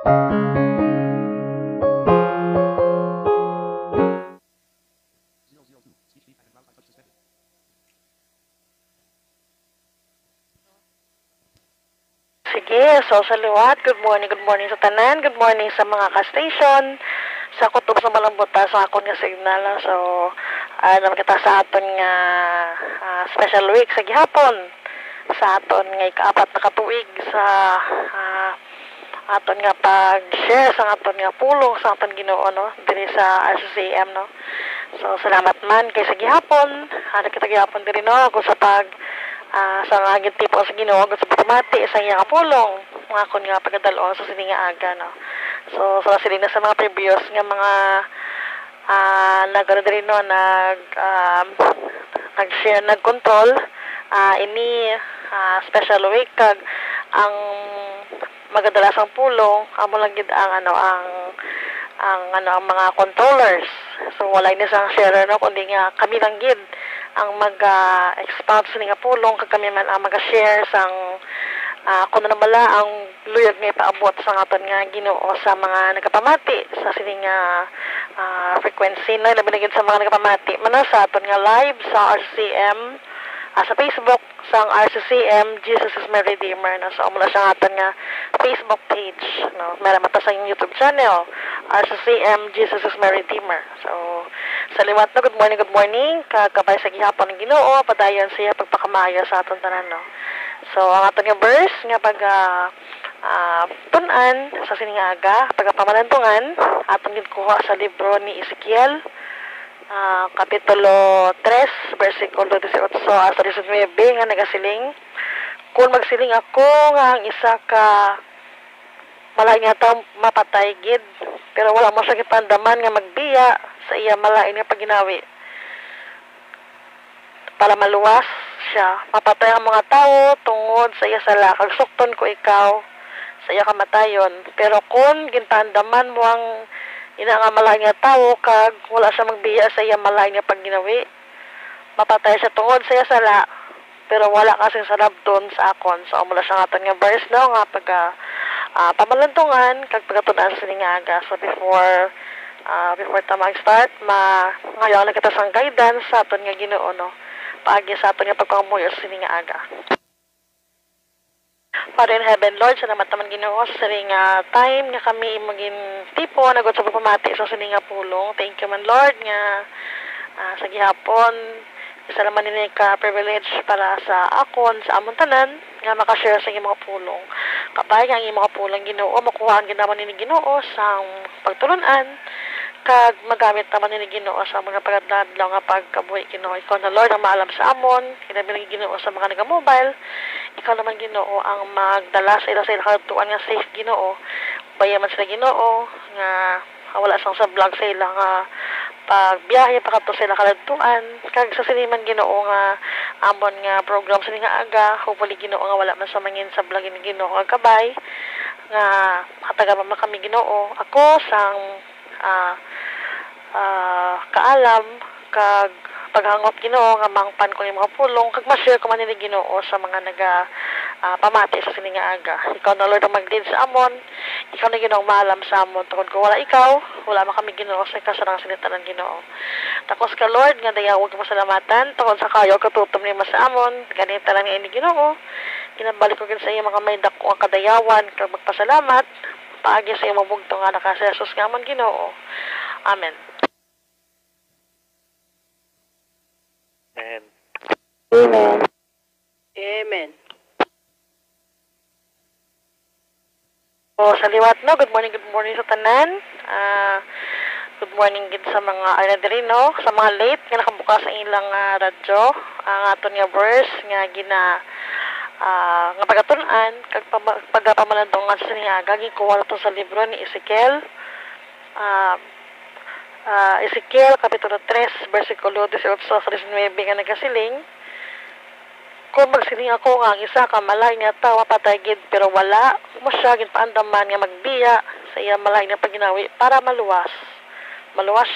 Sige, so sa liwat, good morning sa tanan, good morning sa mga ka-station, sa kutob sa malambuta sa akon nga signal. So, naman kita sa aton nga special week sa gihapon, sa aton nga ikaapat na katuig sa aton nga pag-share sa aton nga pulong sa aton Ginoo no, diri sa RCCM no. So, salamat man kay sa gihapon, kita gihapon diri no, kung sa sa nga tipo sa Ginoo sa pagmati sa iya kapulong mga kon nga pagdalon sa sini nga aga no. So sa sila na sa mga previous nga mga nagdiri no nag-share nag-control ini special week kag ang magadalasang pulong amo lang gid ang ang mga controllers. So wala ni sang share no kundi nga kami lang gid ang mag-expound sa nga pulong kag kami man ang mag-share sang kung ano bala ang luyag nga ipaabot sa aton nga Ginoo sa mga nagapamati sa sining frequency no labi na sa mga nagapamati man sa aton nga live sa RCCM sa Facebook sang RCCM Jesus is my Redeemer no. So mula siya aton nga Facebook page no, meron mata sa YouTube channel RCCM Jesus is my Redeemer. So sa liwat no, good morning kakabay sa gihapon ng Ginoo padayon siya pagpakamayo sa aton tanan no. So ang aton nga verse nga pag tunan sa sining aga pagpamalantungan aton gid kuha sa libro ni Ezekiel Kapitulo 3, versikulo 18 hasta 19 nga nagasiling, kung magsiling ako nga ang isa ka malay nga tao mapatay gid, pero wala mo sa kipandaman nga magbiya sa iya malain nga paginawi. Para maluwas siya, mapatay ang mga tao tungod sa iya sala, kag sukton ko ikaw sa iya kamatayon. Pero kung ginpandaman mo ang ina nga malay nga tao kag wala siya magbiya sa iya malay nga pagginawi, mapatay siya tungod sa iya sala pero wala kasing salabton sa akon. So mula siya nga nga verse no nga pag pamalantungan kag pagatunan sa sining aga. So before ta mag-start ngayon na kita sang guidance sa aton nga Ginoo no, paagi sa aton nga pagpangamuyo sa sining aga. Father in heaven, Lord, salamat naman Ginoo sa sining time nga kami maging tipo nagot sa pagpamati sa sining pulong. Thank you man Lord nga sa gihapon isa naman nini ka privilege para sa akon sa amon tanan nga makashare sa imong pulong. Kapay nga imong pulong Ginoo makuha ang ginaman ni Ginoo sa pagtulunan kag magamit naman ni Ginoo sa mga pagadadlaw nga pagkabuhi Ginoo. Ikaw na Lord ang maalam sa amon, kinabilang Ginoo sa mga naga-mobile. Ikaw naman Ginoo ang magdala sa ila kadtuan nga safe Ginoo. Bayaman sila Ginoo nga wala sang sa vlog sa ila nga pagbiyahe pakadto sa ila kadtuan kag sa siniman Ginoo nga amon nga program sa nga aga, hopefully Ginoo nga wala man sa mangin sa vlog ni Ginoo kag kabay nga hatagan man kami Ginoo. Ako sang kaalam kag paghangot Ginoo nga mangpan ko yung mga pulong kag ma-share ko man ni Ginoo sa mga naga pamati sa sining aga. Ikaw na Lord ang mag-lead sa amon, ikaw na Ginoo maalam sa amon tungod ko wala ikaw wala man kami Ginoo sa kasarang salita ng Ginoo. Takos ka Lord nga dayawog mo salamatan tungod sa kayo katutom ni sa amon ganita lang ni Ginoo. Kinabalik ko gid sa iyo mga may dako nga kadayawan kag magpasalamat paagi sa imong bugtong nga naka sa Jesus nga amon Ginoo. Amen. Amen. Amen. Amen. So, sa liwat no, good morning sa tanan. Good morning gid sa mga diri no, sa mga late nga nakabukas ang ilang radyo. Ang aton nga verse nga nga pagatunan kag pagpamalandong sa siniaga gikuha to sa libro ni Ezekiel. Ezekiel Kapitulo 3, versikulo 18 sa 19 nga nagasiling, kung magsiling ako nga ang isa ka malay nga tao patay gid pero wala mo siya ginpaandaman nga magbiya sa iya malay nga paginawi para maluwas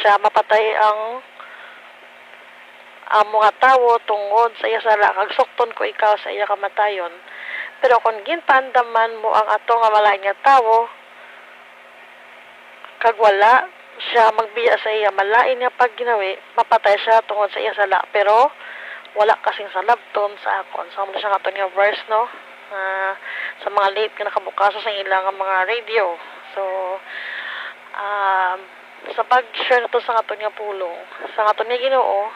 siya mapatay ang mga tao tungod sa iya sala kag sukton ko ikaw sa iya kamatayon. Pero kung ginpaandaman mo ang ato nga malay nga tao kag wala siya magbiya sa iya, malain niya pag ginawi, mapatay siya tungod sa iya sala. Pero wala kasing salabton sa akon. So, mo siya nga nga verse, no? Sa mga late nga nakabukaso sa ilang mga radio. So, sa pag-share na to sa aton nga pulong, sa aton nga Ginoo,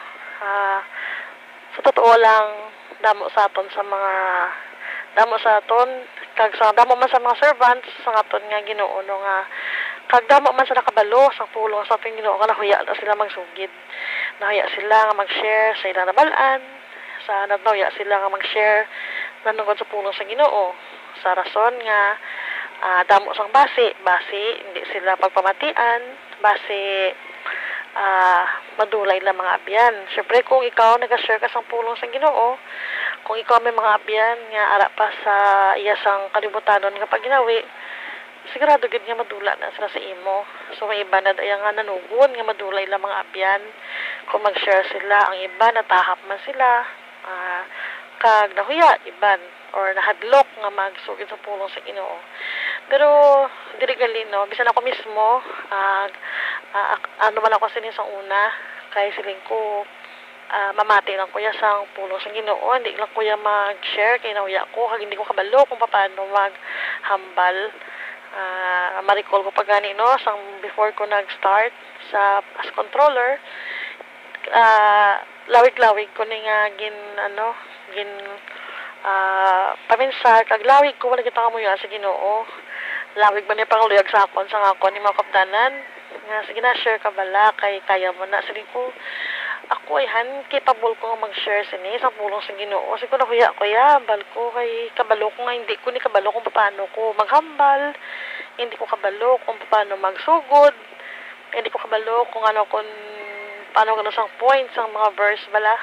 sa totoo lang, damo sa aton sa mga damo sa aton kag sa damo man sa mga servants sa aton nga Ginoo, no, nga kag damo man sa nakabalo sa pulong sa aton Ginoo, nga nahuya na sila magsugid, nahuya sila nga mag-share sa ilang nabalaan, sa nahuya sila nga mag-share nanungod sa pulong sa Ginoo, sa rason nga damo sang base hindi sila pagpamatian, base madulay lang mga abyan. Syempre, kung ikaw nag-share ka sa pulong sa Ginoo, kung ikaw may mga abyan nga ara pa sa iyasang kalibutanon nga pag ginawi, sigurado gid nga madula na sila sa imo. So may iba na daya nga nanugon nga madulay lang mga abyan kung mag-share sila, ang iba natahap man sila, kag nahuya iban or nahadlok nga magsugid sa pulong sa Ginoo. Pero diri gali, no, bisan ako mismo ano man ako sining sang una kay siling ko mamati lang kuya sang pulong sa Ginoo, hindi lang kuya mag-share kay nahuya ko kag hindi ko kabalo kung paano maghambal. Ma-recall ko pa gani, no, sang before ko nag-start sa as controller, lawig-lawig ko ni nga gin paminsar kag lawig ko wala kita kamuya sa Ginoo. Lawig ba niya pangluyag sa akon sa akon ni mga kapdanan nga sige na share ka bala kay kaya mo na. Sige ko ako ay capable ko nga mag-share sini sa pulong sa Ginoo. Sige ko nahuya ko ya bal ko kay kabalo ko nga hindi ko ni kabalo kung paano ko maghambal, hindi ko kabalo kung paano magsugod, hindi ko kabalo kung ano kung paano gano sang points ang mga verse bala.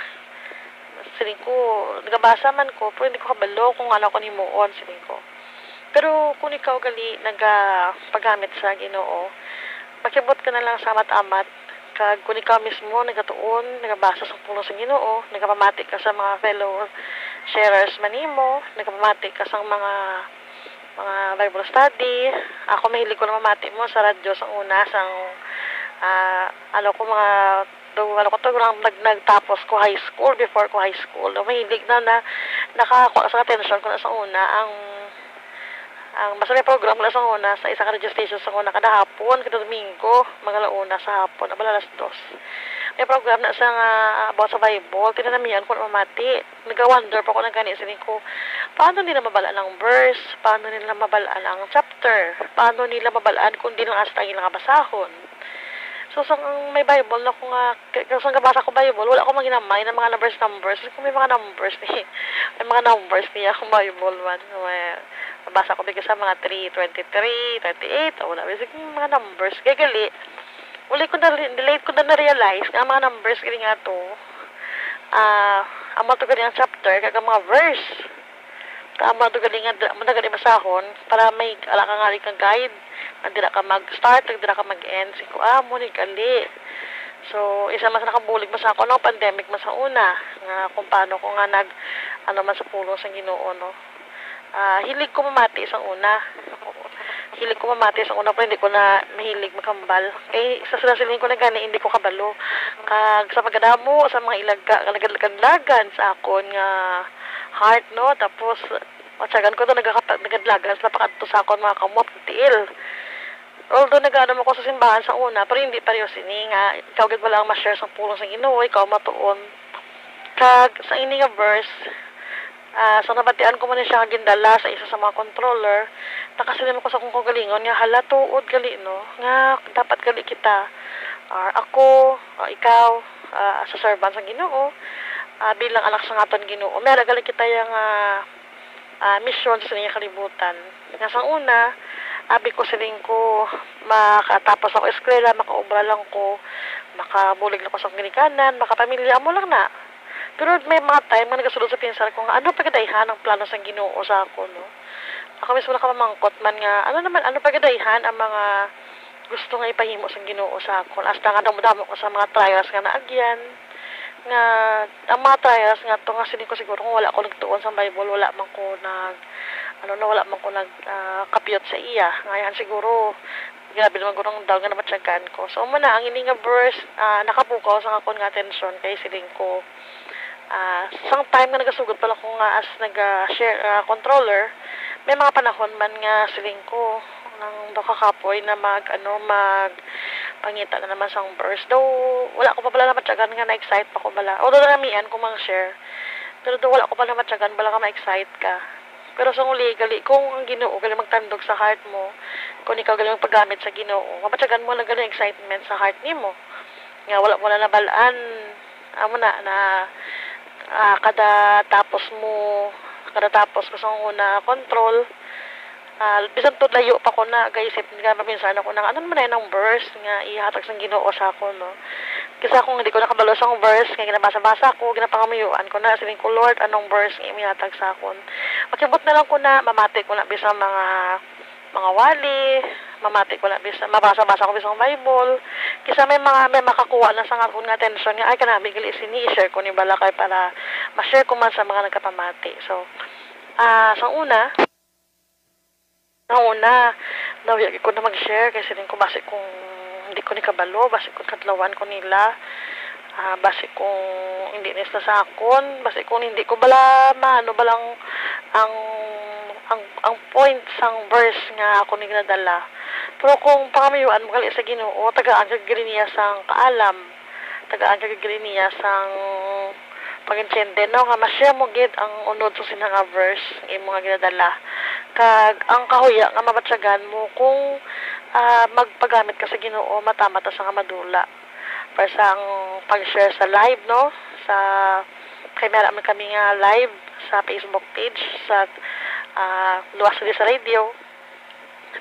Sige ko nagabasa man ko pero hindi ko kabalo kung ano ko himuon. Sige ko. Pero kung ikaw gali paggamit sa Ginoo, makibot ka na lang sa amat-amat, kag kung ikaw mismo nagatuon, nagabasa sa pulong sa Ginoo, nagapamati ka sa mga fellow sharers manimo, nagapamati ka sa mga Bible study. Ako mahilig ko na mamati mo sa radyo sa una, sang nagtapos ko high school, before ko high school. Mahilig na nakakuha sa attention ko na sa una ang basta may program na sa una sa isang radio station sa una kada hapon, kada Domingo, mga launa sa hapon, abala alas 2. May program na sa about sa Bible, tinanamihan ko na mamati. Nag-wonder pa ko na gani sining ko, paano nila mabalaan ang verse, paano nila mabalaan ang chapter, paano nila mabalaan kung di lang hasta ilang basahon. So, may Bible na kung sa gabasa ko Bible, wala ko maginamay ng mga numbers. Kung may mga numbers niya akong Bible man. Nabasa ko bigla sa mga 3:23, 38, wala. Basic mga numbers. Kaya gali, delete ko na na-realize nga mga numbers gali nga to. Amo to gali ang chapter, kag mga verse. Tama to gali nga, madagali basahon, para may alakang kang guide. Hindi na ka mag-start, hindi na ka mag-end. Siko, muni gali. So, isa mas nakabulig mas ako, no, pandemic mas sa una. Nga, kung paano ko nga man sa pulong sa Ginoo, no. Hilig ko mamati sa una. Pero hindi ko na mahilig makambal. Kaya isa siling ko na gani, hindi ko kabalo. Kag sa pagkadamo, sa mga ilaga, nagadlagan sa akon nga heart, no. Tapos, matyagan ko to nagadlagan sa napakadto sa akon mga kamot, tiil. Although nag-ano ako sa simbahan sa una, pero hindi pa rin sini nga, ikaw gid wala ang ma-share sa pulong sa Ginoo, ikaw matuon. Kag sa ini nga verse, sa nabatian ko man siya gindala sa isa sa mga controller, nakasilim ko sa kong kagalingon nga hala tuod gali, no, nga dapat gali kita, ako, ikaw, sa servant sa Ginoo, bilang anak sa aton Ginoo, meron gali kita yung mission sa niya kalibutan. Nga sa una, abi ko siling ko makatapos ako eskwela, makaobra lang ko, makabulig lang ko sa ginikanan, makapamilya mo lang na. Pero may mga time nga nagasulod sa pinsar ko nga, ano pagkadayhan ang plano sa Ginoo sa ako, no? Ako mismo nakamamangkot man nga, ano pagkadayhan ang mga gusto nga ipahimo sa Ginoo sa ako. Hasta nga damo ko sa mga trials nga naagyan, nga ang mga trials nga to nga sining ko siguro kung wala ko nagtuon sa Bible, wala man ko kapiyot sa iya. Ngayon siguro grabe naman ko nang daw nga namatsagan ko. So muna ang ini nga verse nakapukaw sa akon nga atensyon kay siling ko. Sang time nga nagasugod pala ko nga as nag-share controller, may mga panahon man nga siling ko nang do kakapoy na mag pangita na naman sang verse. Though wala ko pa pala namatsagan nga na-excite pa ko bala. Although naramian ko mang share. Pero do wala ko pa namatsagan bala ka ma-excite ka. Pero sa uli, gali, kung ang Ginoo gali magtandog sa heart mo, kung ikaw gali magpagamit sa Ginoo, mamatsagan mo na gali excitement sa heart nimo. Nga wala mo na nabalaan, amo na kada tapos ko sa una control, bisan to layo pa ko na gaisip nga paminsan ako nang ano man ng verse nga ihatag sang Ginoo sa ako, no. Kasi kung hindi ko nakabalo sang verse nga ginabasa-basa ko, ginapangamuyuan ko na siling ko, Lord, anong verse nga ihatag sa akon. Makibot na lang ko na mamati ko na bisang mga wali, mamati ko na bisang mabasa-basa ko bisang Bible. Kisa may makakuha na sa akon nga attention nga ay kanami gali sini i-share ko ni bala kay para ma-share ko man sa mga nagkapamati. So, sa una, nawiyag ko na mag-share kasi din ko base kung hindi ko ni kabalo, base kung katlawan ko nila, base kung hindi nista sa akon, base kung hindi ko bala balang ang point sang verse nga ako ni ginadala. Pero kung pangamayuan mo gali sa Ginoo, tagaan kagiri niya sang kaalam, tagaan kagiri niya sang pag-intende, no, nga ma-share mo gid ang unod sa sinanga verse imo nga ginadala. Kag ang kahuya nga mabatsagan mo kung magpagamit ka sa Ginoo, matamata sa nga madula. Para sa pag-share sa live, no, sa kay meron kami nga live sa Facebook page sa Luwas sa radio.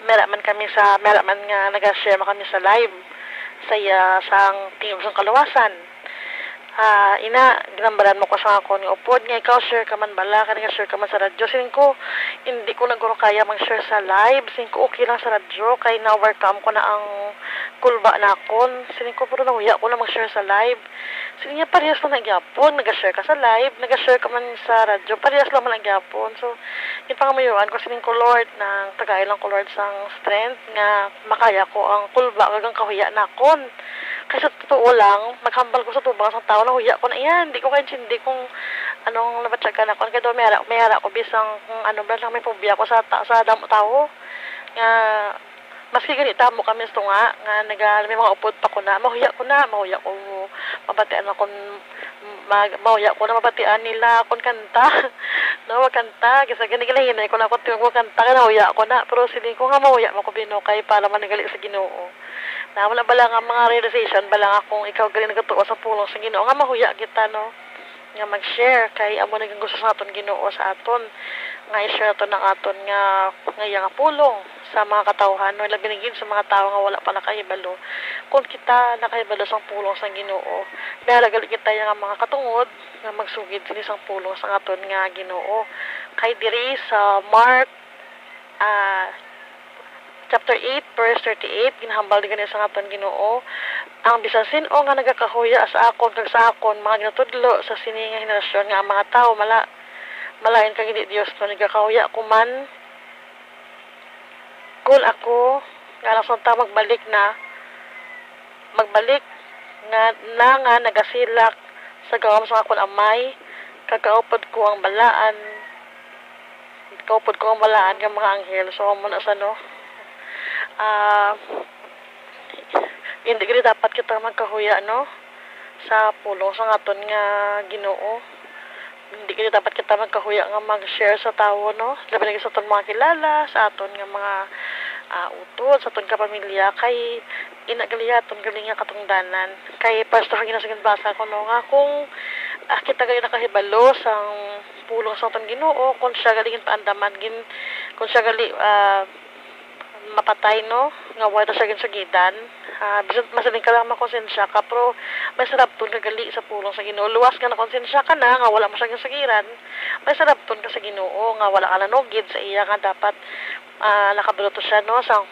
Meron man nga nag-share kami sa live sang Tingog sang Kaluwasan. Ginambaran mo ko sa ako ni upod nga ikaw share ka man bala ka nga share ka man sa radyo. Sining ko hindi ko naguro kaya mag-share sa live. Sining ko okay lang sa radyo kay na overcome ko na ang kulba na akon. Sining ko pero nahuya ko na mag-share sa live. Sining nga parehas lang nagyapon, nag-share ka sa live, nag-share ka man sa radyo, parehas lang man nagyapon. So yung pangamayuan ko sining ko, Lord, nang tagay lang ko, Lord, sang strength nga makaya ko ang kulba kagang kahuya na akon. Kasi sa totoo lang, maghambal ko sa tubang sa tao, nahuya ko na yan. Hindi ko kaintindi kung anong nabatsagan ako. Kaya doon mayara ko bisang kung ano ba lang may phobia ko sa damo tao. Nga, maski ganita mo kami ito nga may mga upod pa ko na, mahuya ko mabatian ako, mahuya ko na mabatian nila akong kanta. No, magkanta. Kasi gani-ganahinay ko na ako, tingog kanta, nahuya ko na. Pero siling ko nga mahuya mo ko binukay para manigali sa Ginoo. Na wala ba lang ang mga realization ba lang akong ikaw gali nagatuo sa pulong sa Ginoo nga mahuya kita, no, nga mag-share kay amo naging gusto sa aton Ginoo sa aton nga i-share to ng aton nga nga pulong sa mga katawhan, no, labi gid sa mga tao nga wala pa nakahibalo. Kung kita nakahibalo sa pulong sa Ginoo, dahil gali kita nga mga katungod nga magsugid sini sang pulong sa aton nga Ginoo. Kay diri sa Mark chapter 8, verse 38, ginahambal din ganyan sa aton Ginoo. Ang bisan sino nga nagakahuya sa akon kag sa akon, mga ginatudlo sa sini nga henerasyon nga ang mga tao malain kag hindi Dios no nagakahuya ko man. Kung ako nga lang ta magbalik nga nagasilak sa gawam sa akon amay, kagaupod ko ang balaan nga mga anghel. So amo na sa, no, hindi gani dapat kita magkahuya, no, sa pulong sa aton nga Ginoo. Hindi gani dapat kita magkahuya nga mag-share sa tao, no, labi na sa aton mga kilala, sa aton nga mga utod, sa aton kapamilya, kay inagaliaton galing nga katungdanan. Kay pastor nga ginasagin basa ko, no, nga kung kita gali nakahibalo sang pulong sa aton Ginoo, kung siya galing paandaman kung siya gali mapatay, no, nga wala ta siya ginsagidan, bisan masaling ka lang makonsensya ka, pero may sarap ton kagali sa pulong sa Ginoo. Luwas nga na konsensya ka na nga wala mo siya ginsagiran, may sarap ton ka sa Ginoo nga wala ka nanugid sa iya nga dapat nakabalo to siya, no, sa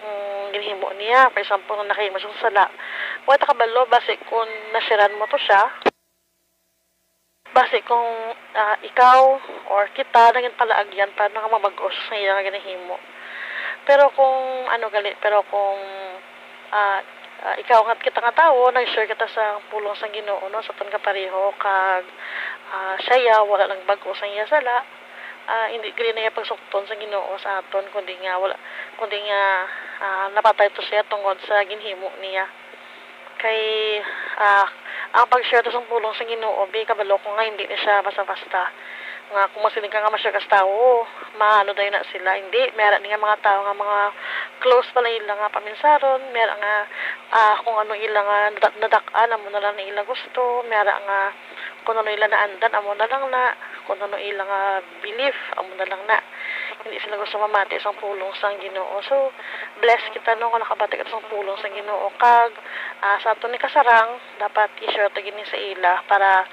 ginhimo niya. For example, kung nakahimo siya sa sala, wala ta kabalo base kung nasiran mo to siya, base kung ikaw or kita naging palaagyan para nga mamag-os sa iya nga ginhimo. Pero kung kung ikaw nga kita nga tao, nag-share kita sa pulong sa Ginoo no, sa aton kapareho kag siya wala lang bago sa iya sala. Hindi gali na iya pagsukton sa Ginoo sa aton kundi nga napatay to siya tungod sa ginhimo niya. Kay ang pag-share to sa pulong sa Ginoo bi kabalo ko nga hindi na siya basta-basta nga kung masiling ka nga ma-share kas tao, maano dayon na sila. Hindi, meron nga mga tao nga mga close pala ilang nga paminsaron, meron nga kung ano ilang nga nadak-an, amo na lang na ilang gusto, meron nga kung ano ilang naandan, amo na lang na, kung ano ilang nga belief, amo na lang na. Hindi sila gusto mamati sa pulong sa Ginoo. So, bless kita no kung nakabati ka sa pulong sa Ginoo. Kag sa ato ni kasarang, dapat i-share to gini sa ila para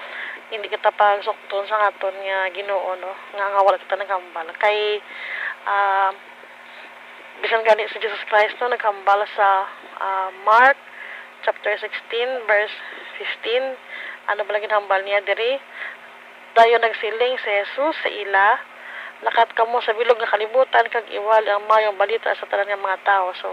hindi kita pagsukton sa aton nga Ginoo no, nga wala kita naghambal. Kay bisan gani si Jesus Christ no naghambal sa Mark chapter 16 verse 15. Ano ba lang ginhambal niya diri? Dayon nagsiling si Jesus sa ila, lakat kamo sa bilog nga kalibutan kag iwali ang mayong balita sa tanan nga mga tao. So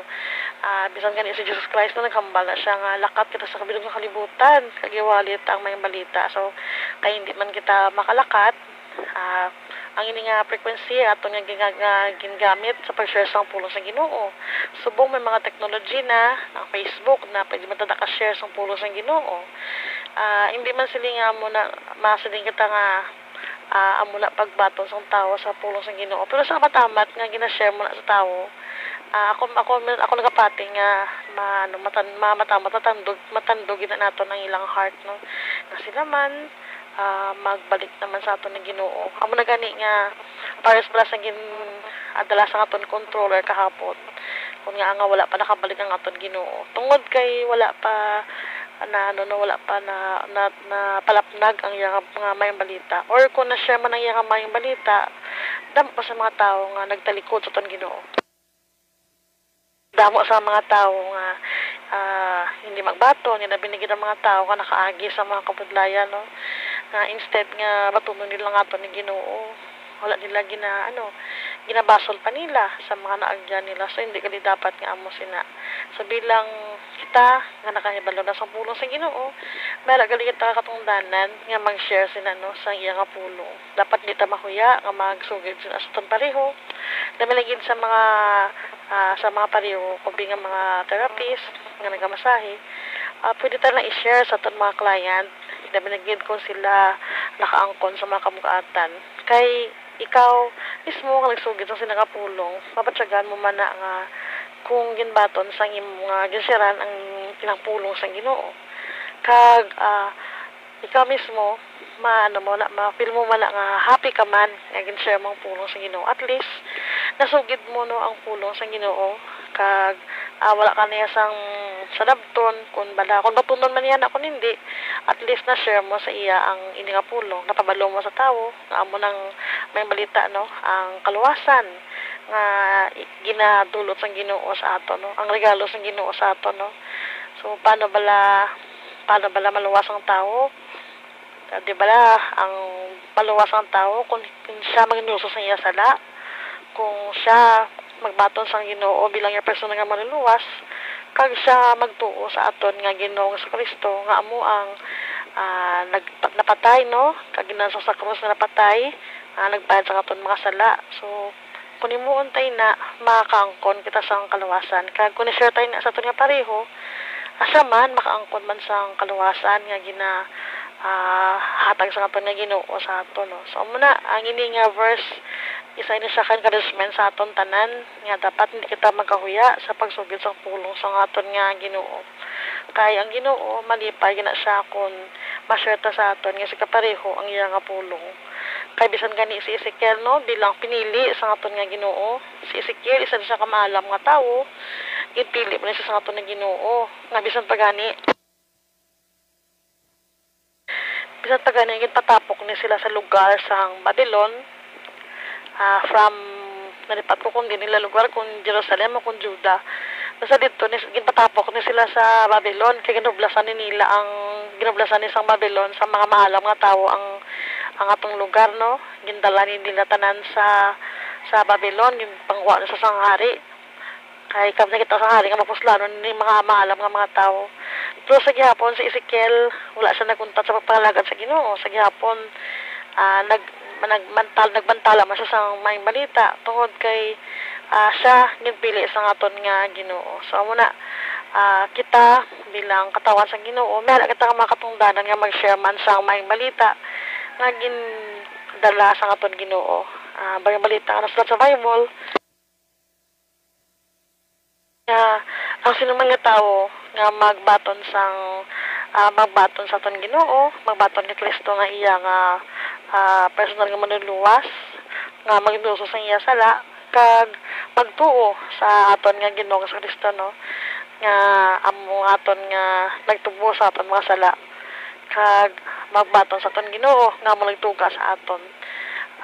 bisan gani si Jesus Christ no naghambal na siya nga lakat kita sa bilog nga kalibutan kag iwali ang mayong balita. So kay hindi man kita makalakat, ang ini nga frequency ato nga ginagamit sa pag-share sa pulong sa Ginoo. Subong may mga technology na ang Facebook na pwede man tada ka-share sa pulong sa Ginoo. Hindi man siling mo na masiling kita nga amo na pagbaton sa tao sa pulong sa Ginoo. Pero sa matamat nga gina-share mo na sa tao, ako nagapati nga matandog ina nato ng ilang heart no. Na sila man magbalik naman sa aton ng Ginoo. Amo na gani nga pares pala sa adala sa aton controller kahapon. Kung nga wala pa nakabalik ang aton Ginoo. Tungod kay wala pa wala pa na palapnag ang iyang mga mayong balita. Or kung na-share man ang iyang mayong balita, damo pa sa mga tao nga nagtalikod sa aton Ginoo. Damo sa mga tao nga hindi magbaton, hindi na binigyan ng mga tao nga nakaagi sa mga kabudlayan no. Instead nga batunon nila nga aton ni Ginoo, wala nila ginabasol pa nila sa mga naagyan nila. So hindi kali dapat nga amo sina. So bilang kita nga nakahibalo na sa pulong sa Ginoo, mala gali kita katungdanan nga mag-share sila no sa iya nga pulong. Dapat di ta mahuya nga magsugid sila sa ton pareho. Damilagid sa mga pareho kubi nga mga therapist nga nagamasahe. Pwede ta lang i-share sa ton mga client. Damilagid kung sila nakaangkon sa mga kamukaatan. Kay ikaw mismo kung nagsugid sa sinakapulong, mapatsagan mo man na nga kung ginbaton sa mga ginsiran ang pinangpulong sa Ginoo. Kag ikaw mismo ma-feel mo man nga happy ka man nga ginshare mo ang pulong sa Ginoo. At least nasugid mo no ang pulong sa Ginoo kag wala ka niya sang sadabton kung batunon man yan ako hindi, at least na share mo sa iya ang ini nga pulong, napabalo mo sa tao nga amo nang may balita no ang kaluwasan nga ginadulot sang Ginoo sa ato no, ang regalo sang Ginoo sa ato no. So paano bala maluwas ang tao? Di bala ang maluwas ang tao kung siya magnuso sa iya sala, kung siya magbaton sang Ginoo bilang yung persona nga maluluwas, kag siya magtuo sa aton nga Ginoong sa Kristo nga amo ang napatay no, kag ginasa sa krus na napatay, nagbayad sa aton mga sala. So kung imuon tayo na makaangkon kita sa kaluwasan, kag kung i-share tayo na sa aton nga pareho, asa man makaangkon man sa kaluwasan nga hatag sa aton nga Ginoo sa aton no. So amo na ang ini nga verse isa ini siya kan encouragement sa aton tanan nga dapat hindi kita magkahuya sa pagsugid sa pulong sa aton nga Ginoo. Kay ang Ginoo malipay gina siya kung ma-share ta sa aton nga si kapareho ang iya nga pulong. Kay bisan gani si Ezekiel no bilang pinili sa aton nga Ginoo. Si Ezekiel isa siya ka maalam nga tawo, ipili man siya sa aton nga Ginoo. Nga bisan pagani patapok ni sila sa lugar sang Babylon. From nalipat ko kung di nila lugar kung Jerusalem o kung Juda. Basta dito ginpatapok ni sila sa Babylon kay ginublasan ni sang Babylon sa mga maalam nga tawo ang atong lugar no. Gindala ni nila tanan sa Babylon, ginpangwa sa sanghari. kay kam na kita sa hari nga mapuslano ni mga maalam nga mga tao. Pero sa gihapon si Ezekiel wala siya naguntat sa pagpalagad sa Ginoo. Sa gihapon nagbantala man siya sa may balita tungod kay siya nagpili sa aton nga Ginoo. So amo na kita bilang katawan sa Ginoo, meron kita nga mga katungdanan nga mag-share man sa may balita nga dala sa aton Ginoo. Bayang balita nga nasulat sa Bible. Ang sinuman nga tao nga magbaton sa aton Ginoo, magbaton ni Kristo nga iya nga personal nga manuluwas, nga magduso sa iya sala, kag magtuo sa aton nga Ginoo sa Kristo, no? Nga amo aton nga nagtubo sa aton mga sala, kag magbaton sa aton Ginoo nga magtuga sa aton.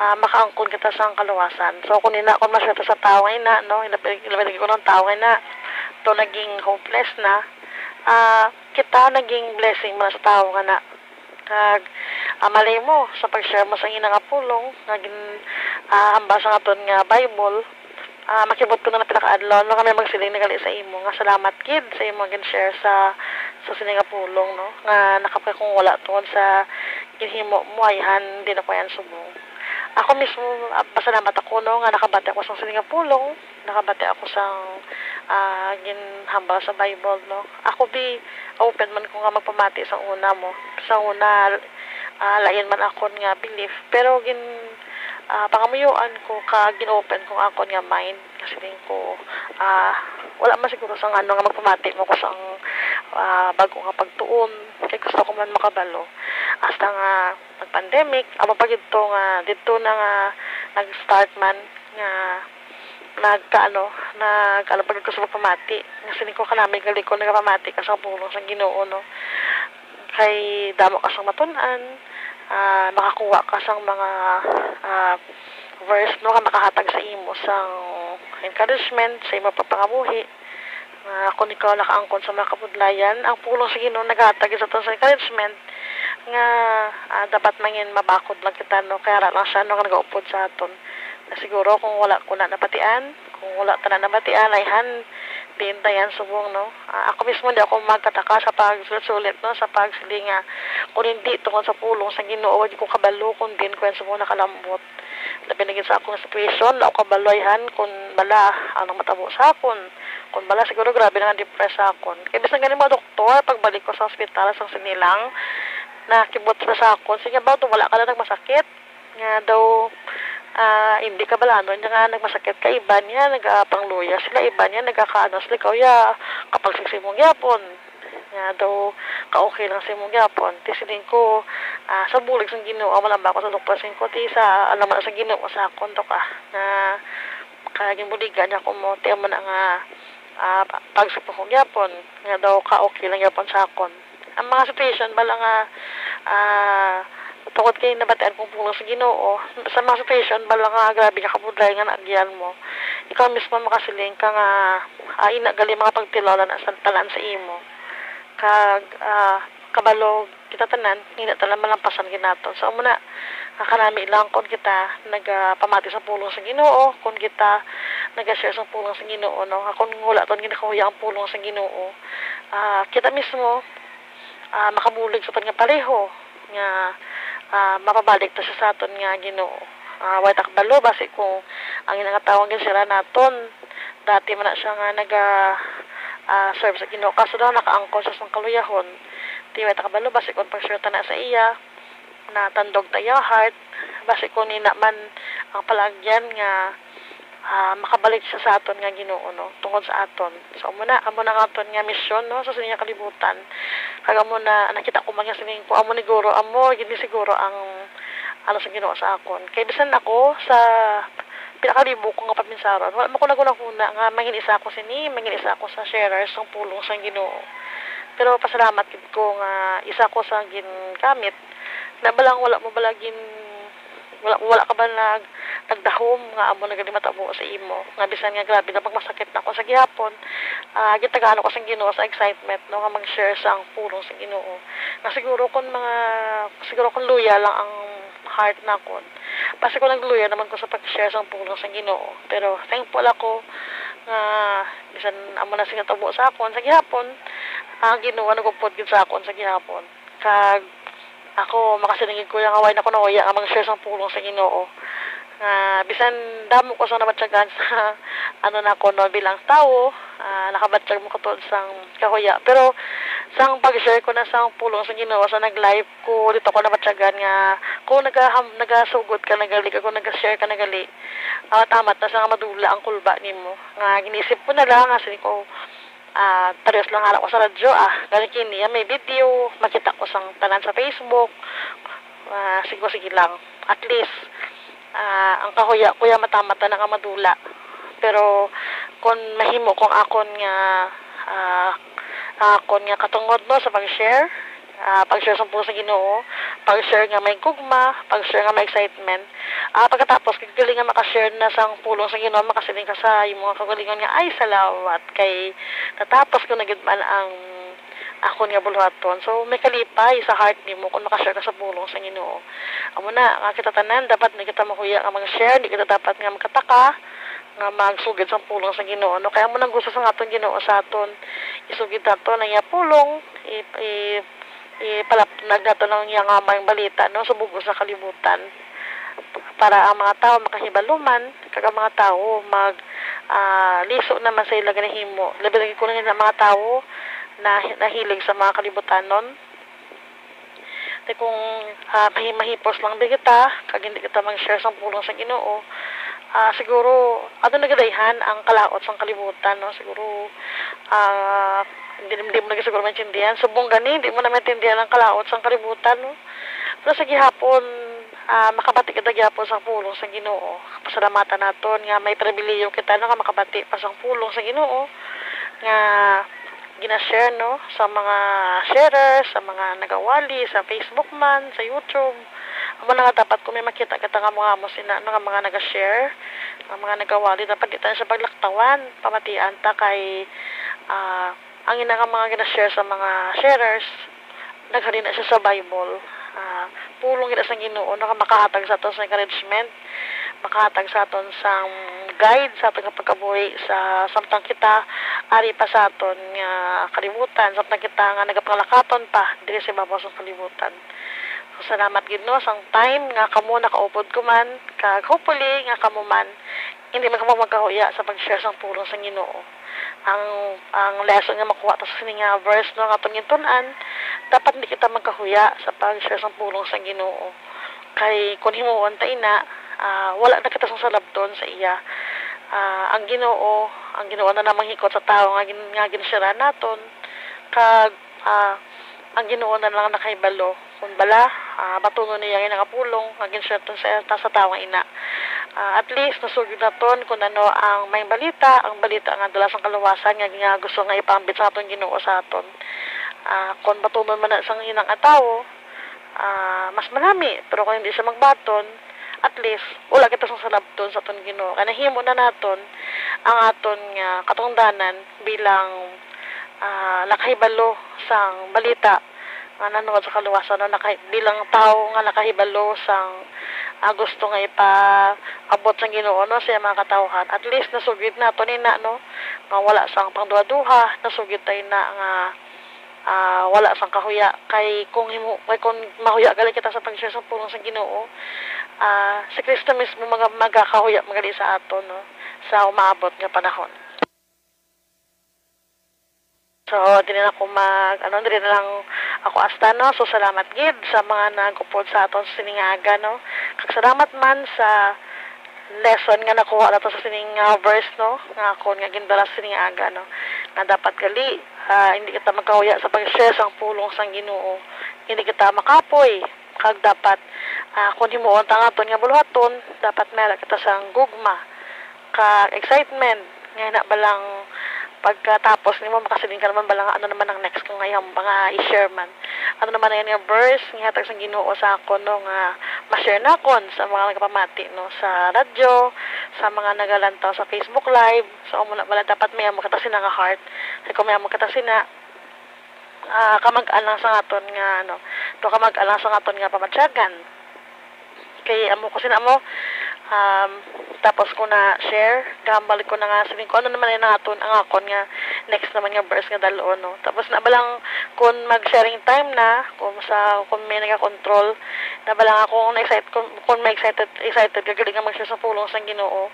Makaangkon kita sa kaluwasan. So kung maswerte sa tao ngayon na, no, ilabig ko ng tao ngayon na to naging hopeless na, kita naging blessing mo sa tao nga na. Kag malay mo sa pag-share mo sa inang pulong naging ambas ang aton nga Bible, makibot ko na pinakaadlaw no kami magsiling nagali sa imo nga salamat kid sa imo gin share sa sining nga pulong, no, nga nakapay kung wala tungod sa ginhimo mo ayhan din ako yan subong. Ako mismo, pasalamat ako, no, nga nakabati ako sa sining nga pulong, nakabati ako sa ginhambal sa Bible, no. Ako open man ko nga magpamati sa una mo. Sa una, lain man ako nga belief, pero pangamuyuan ko gin-open ko ako nga mind kasi din ko wala man siguro sa nga magpamati mo ko sa bago nga pagtuon kay gusto ko man makabalo hasta nga nag-pandemic amo pa gid nga dito na nga nag-start man nga pag ko sa magpamati kasi ko kanami gali ko nagpamati ka sa pulong sa Ginoo, no, kay damo ka sang matun-an, makakuha ka sang mga verse, no, nga makahatag sa imo sang encouragement sa imo pagpangabuhi. Kung ikaw nakaangkon sa mga kapudlayan, ang pulong sa Ginoo naghatag sa sa encouragement nga dapat mangin mabakod lang kita, no, kaya lang siya no nga nagaupod sa aton. Na siguro kung wala ko na napatian, kung wala tanan napatian ayhan pintayan subong, no. Ako mismo di ako magkataka sa pagsulit, no, sa pagsiling nga kung hindi tungkol sa pulong sa Ginoo di ko kabalo kung din ko subong nakalambot. Labi na sa akong situation, ako kabaloyhan kung bala anong matabo sa akon. Kung bala siguro grabe na depress akon. Kaya bisan ganin mga doktor pagbalik ko sa ospital sa sinilang nakibot sa akon, sige ba wala ka na nagmasakit nga daw hindi ka balano niya nga nagmasakit ka iba niya nagapangluya sila iba niya nagkakaano sila ikaw ya kapag simong yapon nga daw ka-okay lang simong yapon tisilin ko sa bulig sang Ginoo wala ba ako sa doktor sin ko ti sa alam mo sa Ginoo sa akon to ka na kaging buligan niya ko mo tiyan mo na nga pagsipong kong yapon nga daw ka-okay lang yapon sa akon ang mga situation bala nga tungkol kay nabatian kong pulong sa Ginoo sa mga situation bala nga grabe ka kabudlay nga naagyan mo ikaw mismo makasiling ka nga inagali mga pagtilola na sa talan sa imo kag kabalo kita tanan hindi tanan malampasan ginaton so muna kanami lang kon kita nagpamati sa pulong sa Ginoo kung kita nag-share sa pulong sa Ginoo, no, kung wala ton ginakahuya ang pulong sa Ginoo kita mismo makabulig sa nga pareho nga mapabalik ta sa aton nga Ginoo. Way takbalo basi kung ang inangatawang sira naton dati man na siya nga serve sa Ginoo kaso daw nakaangkon sa kaluyahon. Di way takbalo basi kung pag-share na sa iya na tandog tayo heart basi kung nina man ang palagyan nga makabalik siya sa aton nga Ginoo, no, tungod sa aton. So amo na aton nga misyon, no, sa sining kalibutan. Kag amo na nakita ko man nga sining ko amo ni guro amo gid siguro ang sa Ginoo sa akon. Kay bisan ako sa pinakalibok ko nga paminsaron, wala man ko naguna nga mangin isa ako mangin isa ako sa sharers ng pulong sa Ginoo. Pero pasalamat gid ko nga isa ko sa gingamit na balang wala mo balagin wala ka ba nagdahom nga amo nagali matabo sa imo nga bisan nga grabe na pagmasakit na ako sa gihapon gitagaano ko sa Ginoo sa excitement, no, nga mag-share sa ang pulong sa Ginoo nga siguro kung luya lang ang heart na kon basta ko nagluya naman ko sa pag-share sa pulong sa Ginoo pero thankful ako nga bisan amo na sing tabo sa akon sa gihapon, ang Ginoo nagupod gid sa akon sa gihapon. Kag ako makasilingig ko nga way na ko nauya nga mag-share sang pulong sa Ginoo. Bisan damo ko sa nabatyagan sa ano na ko no bilang tao, nakabatyag mo ko tod sang kahuya. Pero sang pag-share ko na sang pulong sa Ginoo sa nag-live ko dito ko nabatyagan nga kung nagasugod ka nagali ko nag-share ka nagali. Tamat na sa madula ang kulba nimo. Nga ginisip ko na lang kasi ko parehas lang hala ko sa radyo gani kini may video makita ko sang tanan sa Facebook. Sige lang at least ang kahuya matamata na nga madula. Pero kung mahimo kung akon nga katungod no sa pag-share sa puso sa Ginoo, pag-share nga may gugma, pag-share nga may excitement. Pagkatapos kagaling nga maka-share na sang pulong sa Ginoo, makasiling ka sa imong mga kagalingon nga ay salamat kay natapos ko na gid man ang akon nga bulhaton. So may kalipay sa heart nimo kung maka-share ka sa pulong sa Ginoo. Amo na nga kita tanan dapat ni kita mahuya nga mag-share, di kita dapat nga magkataka nga magsugid sa pulong sa Ginoo. No kaya mo nang gusto sa aton Ginoo sa aton isugid nato na iya pulong palapnag nato ng iya nga may balita no sa bugos sa kalibutan para ang mga tao makahibaluman kag ang mga tao liso naman sa ila ganahimo. Labi lagi ko lang mga tao na nahilig sa mga kalibutanon. Di kung mahipos lang di kita, kag hindi kita mag-share sa pulong sa Ginoo, siguro, nagadayhan ang kalaot sa kalibutan, no? Siguro, hindi mo na siguro maintindihan. Subong gani, hindi mo na maintindihan ang kalaot sa kalibutan, no? Pero sa gihapon, makabati kita gihapon sa pulong sa Ginoo. Pasalamatan naton nga may pribileyo kita no nga makabati pa sa pulong sa Ginoo nga gina-share no sa mga sharers, sa mga nagawali sa Facebook man, sa YouTube. Amo na nga dapat kung may makita kita nga mga nga mga naga-share, mga nagawali dapat kita sa paglaktawan, pamatian ta kay ang ina nga mga gina-share sa mga sharers naghalin na siya sa Bible. Pulong gina sa Ginoo no makahatag sa aton sa encouragement, makahatag sa aton sang guide sa aton pagkabuhi sa samtang kita ari pa sa aton nga kalibutan, samtang kita nga nagapanglakaton pa diri sa ibabaw sa kalibutan. So, salamat gid no sang time nga kamo nakaupod ko man kag hopefully nga kamo man hindi man kamo magkahuya sa pag-share sang pulong sa Ginoo. Ang lesson nga makuha ta sa nga verse no nga atong gintun-an, dapat hindi kita magkahuya sa pag-share sang pulong sa Ginoo. Kay kun himuon ta ina, wala na kita sang salabton sa iya. Ang Ginoo na namang hikot sa tao nga ginshare naton kag ang Ginoo na lang nakahibalo kun bala batunon niya nga nakapulong nga ginshare sa tao nga ina. At least nasugid naton kung ano ang may balita, ang balita nga dala sang kaluwasan nga gusto nga ipambit sa aton Ginoo sa aton. Kung batunon man na sang inang atawo, mas marami, pero kung hindi siya magbaton, at least wala kita sang salabton sa aton Ginoo. Kaya nahimo na naton ang aton nga katungdanan bilang nakahibalo sang balita nga nanood sa kaluwasan no, bilang tao nga nakahibalo sang gusto nga ipaabot sang Ginoo no sa mga katawhan. At least nasugid nato ni na no nga wala sang pangduha-duha, nasugid tay na nga wala sang kahuya kay kung mahuya gali kita sa pag-share sa pulong sa Ginoo, si Kristo mismo magakahuya magali sa aton no sa umaabot nga panahon. So, dili na ako dili na lang ako asta, no? So, salamat gid sa mga nagupod sa aton sa siningaga, no? Kag salamat man sa lesson nga nakuha nato sa sining verse, no? Nga ako nga gindala sa siningaga, no? Na dapat gali, hindi kita magkahuya sa pag-share sang pulong sang Ginoo. Hindi kita makapoy. Kag dapat, kung himuon ta nga aton nga bulhaton, dapat mera kita sang gugma. Kag excitement. Nga na balang pagkatapos nimo makasiling ka naman balang ano naman ang next kung ngayong mga i-share man. Ano naman yan nga verse nga hatag sang Ginoo sa ako no nga ma-share na kon sa mga nagapamati no sa radyo, sa mga nagalantaw sa Facebook live. So amo na bala dapat may amo kita sina nga heart. Kay kung may amo kita sina kamag-alang sa aton nga kamag-alang sa aton nga pamatyagan. Kay amo ko sina mo Tapos ko na share, gambalik ko na nga sa ko ano naman yung naton ang akon nga next naman nga verse nga dalo no. Tapos nabalang kung mag-sharing time na kung may naga-control, nabalang ako kung may excited gagaling nga mag-share sa pulong sang Ginoo.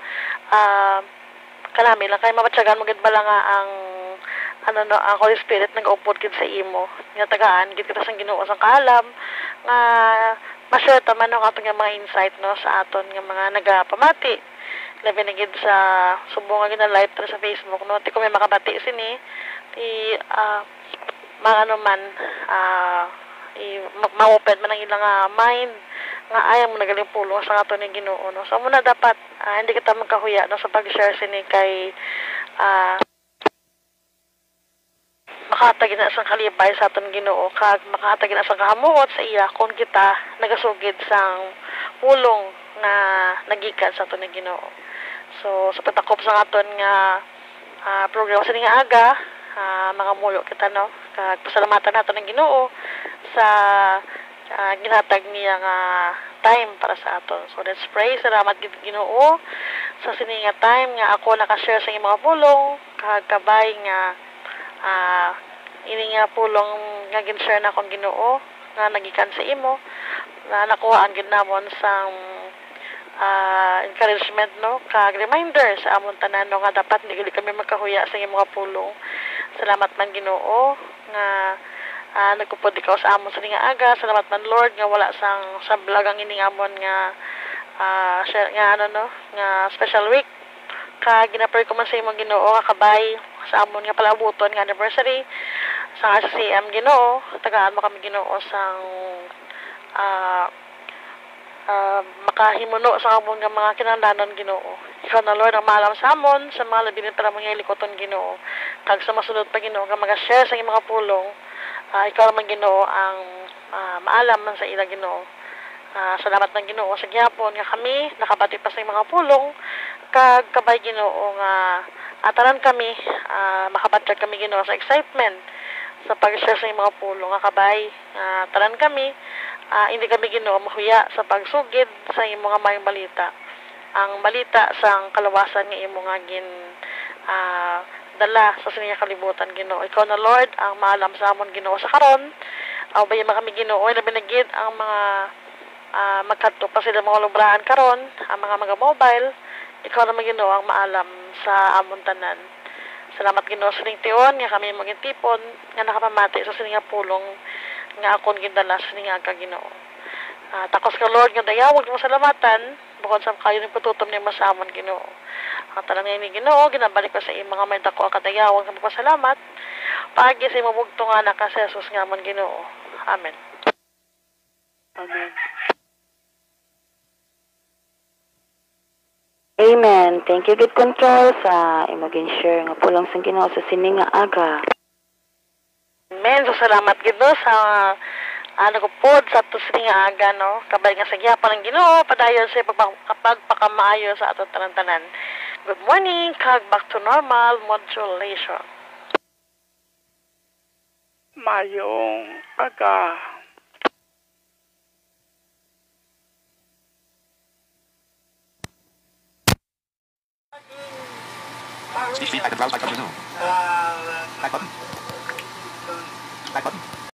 Kalami lang kay mapatsagan magid bala nga ang ang Holy Spirit nag-upod gid sa imo. Nga tagaan gid kita sang Ginoo sang kaalam nga ma-share ta man ang atong mga insight no sa aton nga mga nagapamati. Labi na gid sa subong nga gina live sa Facebook no. Ti ko may makabati sini mga man ma-open man ang ilang mind nga ayaw mo nagaling pulong sa aton ng Ginoo no. So muna dapat hindi kita magkahuya no sa pag-share sini kay makatagin na sang kalipay sa aton Ginoo kag makatagin na sang kahamuot sa iya kung kita nagasugid sang pulong na nagikan sa aton ng Ginoo. So sa patakop sa aton nga program sa nga aga mga mulo kita no kag pasalamatan naton ng Ginoo sa ginhatag niya nga time para sa aton. So let's pray. Salamat gid Ginoo sa sini nga time nga ako naka-share sa imong mga pulong kag kabay nga ini nga pulong nga gin-share na akong Ginoo nga nagikan sa imo na nakuha ang ginamon sang encouragement no kag reminder sa amon tanan no, nga dapat hindi kami magkahuya sa imong mga pulong. Salamat man Ginoo nga nagkupod ikaw sa amon sa nga aga. Salamat man Lord nga wala sang sablag ang ining amon nga share nga nga special week kag ginapray ko man sa imong Ginoo nga kabay sa amon nga palabuton nga anniversary sa CM Ginoo. Tagaan mo kami Ginoo sang makahimuno sa amon nga mga kinahanglanon Ginoo. Ikaw na Lord ang maalam sa amon sa mga labi para mga likoton Ginoo kag sa masunod pa Ginoo nga mag-share sa imong mga pulong. Ikaw man Ginoo ang maalam man sa ila Ginoo. Salamat ng Ginoo sa gyapon nga kami nakabati pa sa mga pulong kag kabay Ginoo nga ataran kami makabatag kami Ginoo sa excitement sa pag-share sa mga pulong nga kabay taran kami hindi kami Ginoo mahuya sa pagsugid sa imong nga mayong balita. Ang balita sang kalawasan nga imo nga gin dala sa sininga kalibutan Ginoo. Ikaw na Lord ang maalam sa amon Ginoo sa karon. Bayan kami Ginoo labi na gid ang mga magkadto pa sila mga lubrahan karon ang mga mobile. Ikaw na Ginoo ang maalam sa amon tanan. Salamat Ginoo sa ning tion nga kami magintipon nga nakapamati sa sininga pulong nga akon gindala sa sininga ka Ginoo. Takos ka Lord nga dayawag mo salamatan bukod sa kayo ning patutom ni masamon Ginoo. Ang tanan ni Ginoo ginabalik ko sa imong mga may dako kadayawag nga pasalamat. Paagi sa imong bugtong anak ka Jesus nga man Ginoo. Amen. Amen. Amen. Thank you, good control sa imaging share nga pulang sa Ginoo sa sining nga aga. Amen. So salamat gid no sa nagupod sa ato sining nga aga no. Kabay nga sa gihapon ng Ginoo padayon sa pagpakamaayo sa ato tanan-tanan. Good morning, kag back to normal modulation. Mayong aga. Speech feed, I can browse back button. Back button. Back button.